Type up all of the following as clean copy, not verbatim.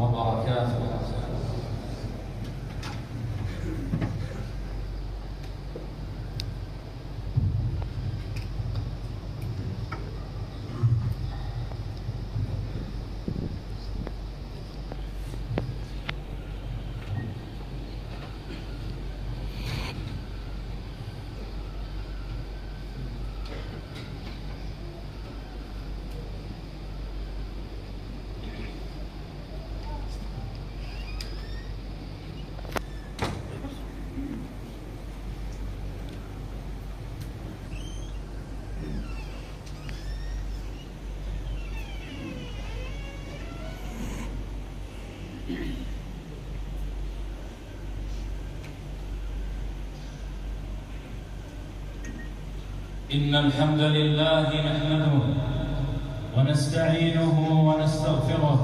وبركاته. إن الحمد لله نحمده ونستعينه ونستغفره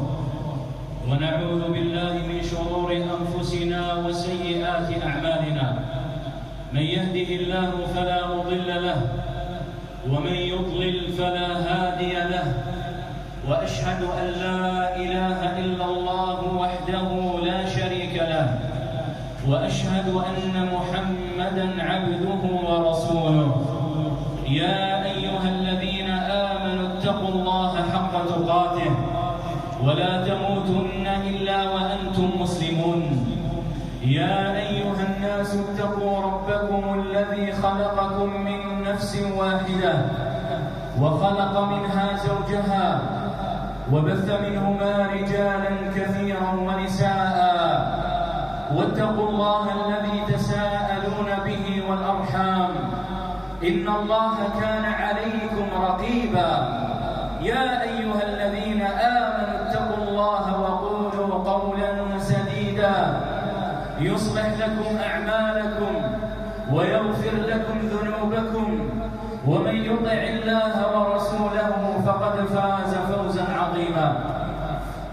ونعوذ بالله من شرور أنفسنا وسيئات أعمالنا. من يهده الله فلا مضل له ومن يضلل فلا هادي له، وأشهد أن لا إله إلا الله وحده لا شريك له، وأشهد أن محمدًا عبده ورسوله. يا أيها الذين آمنوا اتقوا الله حق تقاته ولا تموتن إلا وأنتم مسلمون. يا أيها الناس اتقوا ربكم الذي خلقكم من نفس واحدة وخلق منها زوجها وبث منهما رجالا كثيرا ونساء، واتقوا الله الذي تساءلون به والأرحام، إن الله كان عليكم رقيبا. يا أيها الذين آمنوا اتقوا الله وقولوا قولا سديدا يصلح لكم أعمالكم ويغفر لكم ذنوبكم، ومن يطع الله ورسوله فقد فاز فوزا عظيما.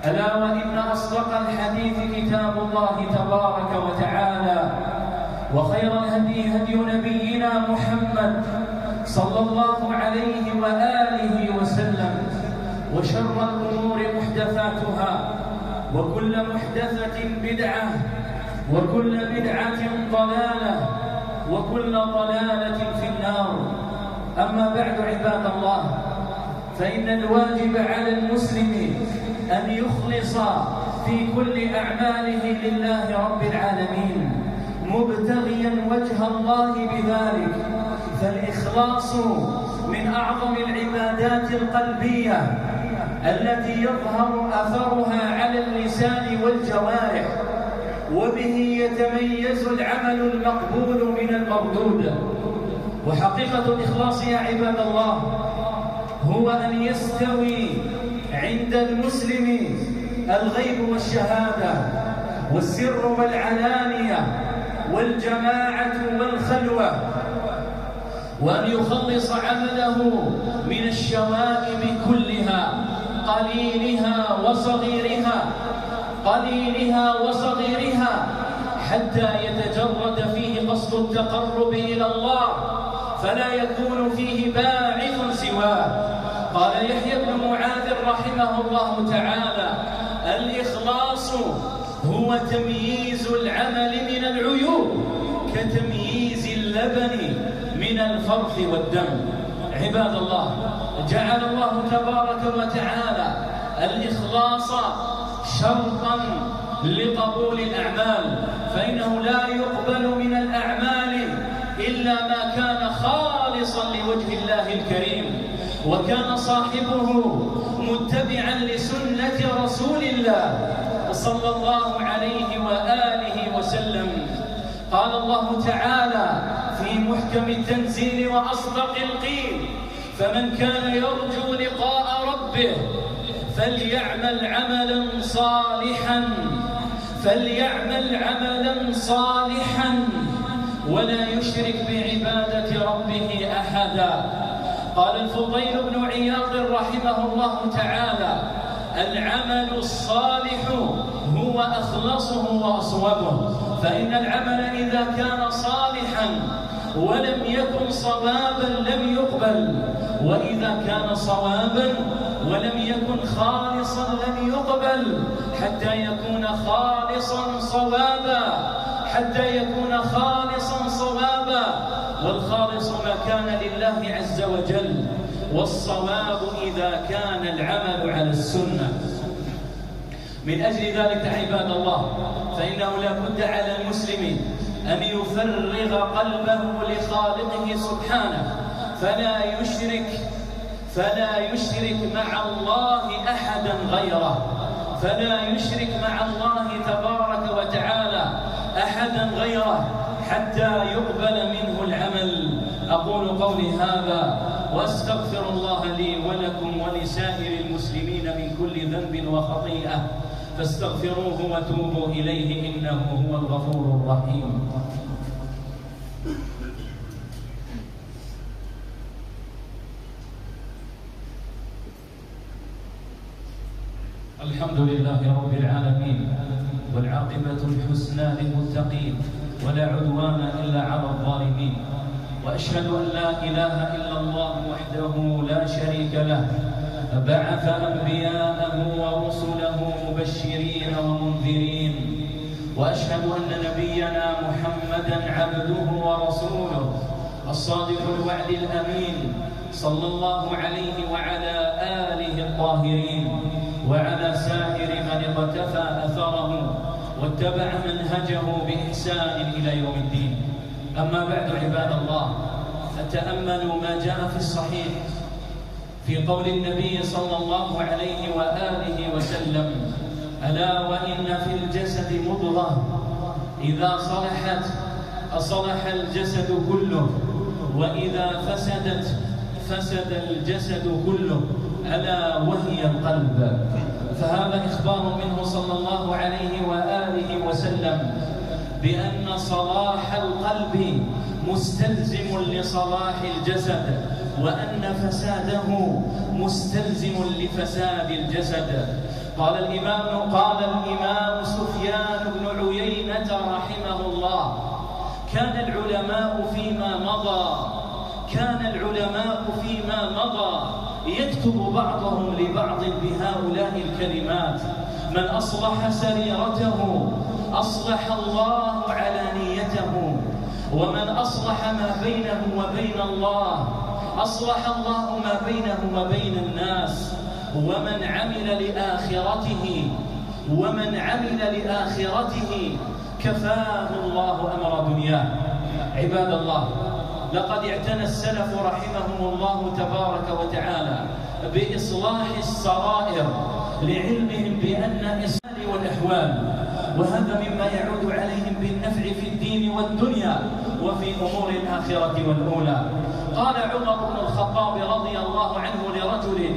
ألا وإن أصدق الحديث كتاب الله تبارك وتعالى، وخير الهدي هدي نبينا محمد صلى الله عليه وآله وسلم، وشر الأمور محدثاتها، وكل محدثة بدعة، وكل بدعة ضلالة، وكل ضلالة في النار. أما بعد عباد الله، فإن الواجب على المسلم أن يخلص في كل أعماله لله رب العالمين مبتغيا وجه الله بذلك، فالإخلاص من أعظم العبادات القلبية التي يظهر أثرها على اللسان والجوارح، وبه يتميز العمل المقبول من المردود. وحقيقة الإخلاص يا عباد الله هو أن يستوي عند المسلم الغيب والشهادة والسر والعلانية والجماعة والخلوة، وأن يخلص عمله من الشوائب كلها، قليلها وصغيرها، حتى يتجرد فيه قصد التقرب إلى الله، فلا يكون فيه باعث سواه. قال يحيى بن معاذ رحمه الله تعالى: الإخلاص هو تمييز العمل من العيوب كتمييز اللبن من الفرث والدم. عباد الله، جعل الله تبارك وتعالى الإخلاص شرطا لقبول الأعمال، فإنه لا يقبل من الأعمال إلا ما كان خالصا لوجه الله الكريم، وكان صاحبه متبعا لسنة رسول الله صلى الله عليه وآله وسلم. قال الله تعالى في محكم التنزيل وأصدق القيل: فمن كان يرجو لقاء ربه فليعمل عملا صالحا ولا يشرك بعبادة ربه أحدا. قال الفضيل بن عياض رحمه الله تعالى: العمل الصالح هو أخلصه وأصوبه، فإن العمل إذا كان صالحا ولم يكن صوابا لم يقبل، وإذا كان صوابا ولم يكن خالصا لم يقبل، حتى يكون خالصا صوابا، حتى يكون خالصا صوابا. والخالص ما كان لله عز وجل، والصواب إذا كان العمل على السنة. من أجل ذلك عباد الله، فإنه لا بد على المسلم أن يفرغ قلبه لخالقه سبحانه، فلا يشرك مع الله أحدا غيره، فلا يشرك مع الله تبارك وتعالى أحدا غيره حتى يقبل منه العمل. أقول قولي هذا وأستغفر الله لي ولكم ولسائر المسلمين من كل ذنب وخطيئة، فاستغفروه وتوبوا إليه إنه هو الغفور الرحيم. الحمد لله رب العالمين، والعاقبة الحسنى للمتقين، ولا عدوان إلا على الظالمين، وأشهد أن لا إله إلا الله وحده لا شريك له، بعث أنبياءه ورسله مبشرين ومنذرين، وأشهد أن نبينا محمدًا عبده ورسوله الصادق الوعد الأمين، صلى الله عليه وعلى آله الطاهرين، وعلى سائر من اقتفى أثره واتبع منهجه بإحسان إلى يوم الدين. أما بعد عباد الله، فتأملوا ما جاء في الصحيح في قول النبي صلى الله عليه وآله وسلم: ألا وإن في الجسد مضغة إذا صلحت أصلح الجسد كله، وإذا فسدت فسد الجسد كله، ألا وهي القلب. فهذا إخبار منه صلى الله عليه وآله وسلم بأن صلاح القلب مستلزم لصلاح الجسد، وأن فساده مستلزم لفساد الجسد. قال الإمام سفيان بن عيينة رحمه الله: كان العلماء فيما مضى يكتب بعضهم لبعض بهؤلاء الكلمات: من أصلح سريرته أصلح الله علانيته، ومن أصلح ما بينه وبين الله أصلح الله ما بينه وبين الناس، ومن عمل لآخرته كفاه الله أمر دنياه. عباد الله، لقد اعتنى السلف رحمهم الله تبارك وتعالى بإصلاح السرائر لعلمهم بأن إصلاح والأحوال، وهذا مما يعود عليهم بالنفع في الدين والدنيا وفي أمور الآخرة والأولى. قال عمر بن الخطاب رضي الله عنه لرجل: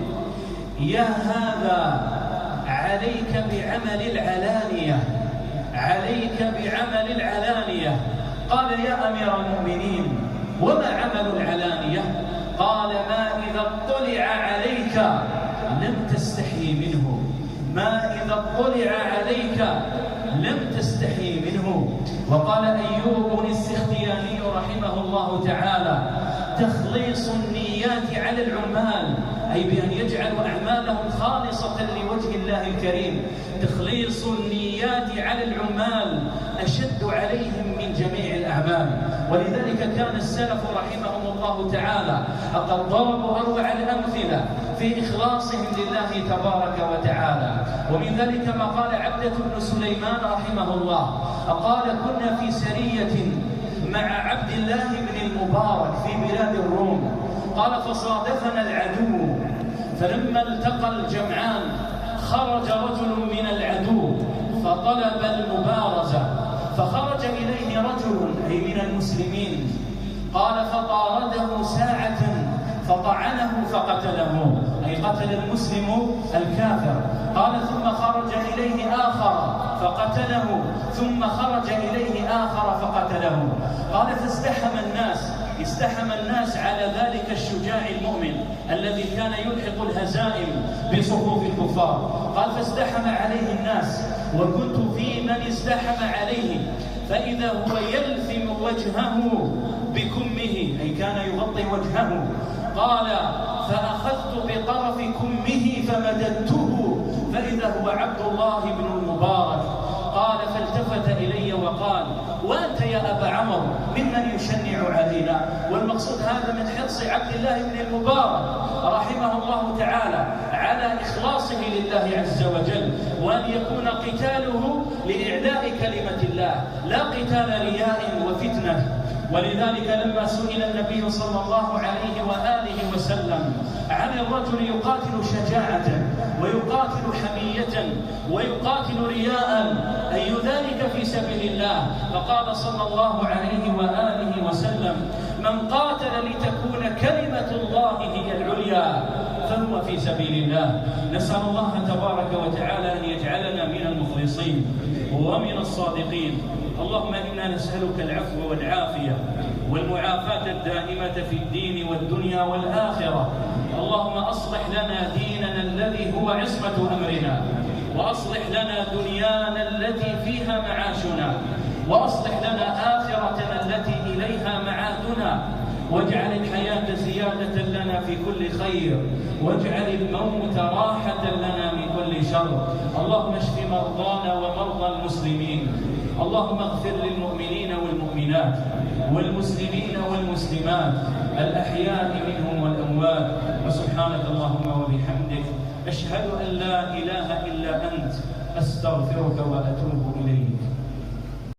يا هذا عليك بعمل العلانية. قال: يا أمير المؤمنين، وما عمل العلانية؟ قال: ما إذا اطلع عليك لم تستحي منه، ما إذا اطلع عليك لم تستحي منه. وقال أيوب السختياني رحمه الله تعالى: تخليص النيات على العمال، أي بأن يجعلوا أعمالهم خالصة لوجه الله الكريم. تخليص النيات على العمال أشد عليهم من جميع الأعمال، ولذلك كان السلف رحمهم الله تعالى قد ضربوا أروع الأمثلة في إخلاصهم لله تبارك وتعالى. ومن ذلك ما قال عبدة بن سليمان رحمه الله: قال: كنا في سرية مع عبد الله بن المبارك في بلاد الروم. قال: فصادفنا العدو، فلما التقى الجمعان خرج رجل من العدو فطلب المبارزة، فخرج إليه رجل أي من المسلمين. قال: فطارده ساعة فطعنه فقتله، أي قتل المسلم الكافر. قال: ثم خرج إليه آخر فقتله، ثم خرج إليه آخر فقتله. قال: استحم الناس على ذلك الشجاع المؤمن الذي كان يلحق الهزائم بصفوف الكفار. قال: فازدحم عليه الناس، وكنت في من ازدحم عليه، فإذا هو يلثم وجهه بكمه، أي كان يغطي وجهه. قال فأخذت بطرف كمه فمددته فإذا هو عبد الله بن المبارك. قال فالتفت إلي وقال وأنت يا أبا عمرو ممن يشنع علينا. والمقصود هذا من حرص عبد الله بن المبارك رحمه الله تعالى على إخلاصه لله عز وجل، وأن يكون قتاله لإعلاء كلمة الله لا قتال رياء وفتنة. ولذلك لما سئل النبي صلى الله عليه وآله وسلم عن الرجل يقاتل شجاعة ويقاتل حمية ويقاتل رياء أي ذلك في سبيل الله، فقال صلى الله عليه وآله وسلم من قاتل لتكون كلمة الله هي العليا فهو في سبيل الله. نسأل الله تبارك وتعالى أن يجعلنا من المخلصين ومن الصادقين. اللهم إنا نسألك العفو والعافية والمعافاة الدائمة في الدين والدنيا والآخرة. اللهم أصلح لنا ديننا الذي هو عصمة أمرنا، وأصلح لنا دنيانا التي فيها معاشنا، وأصلح لنا آخرتنا التي إليها معادنا، واجعل الحياة زيادة لنا في كل خير، واجعل الموت راحة لنا من كل شر. اللهم اشف مرضانا ومرضى المسلمين، اللهم اغفر للمؤمنين والمؤمنات والمسلمين والمسلمات الأحياء منهم والأموات. وسبحانك اللهم وبحمدك أشهد أن لا إله إلا أنت أستغفرك وأتوب إليك.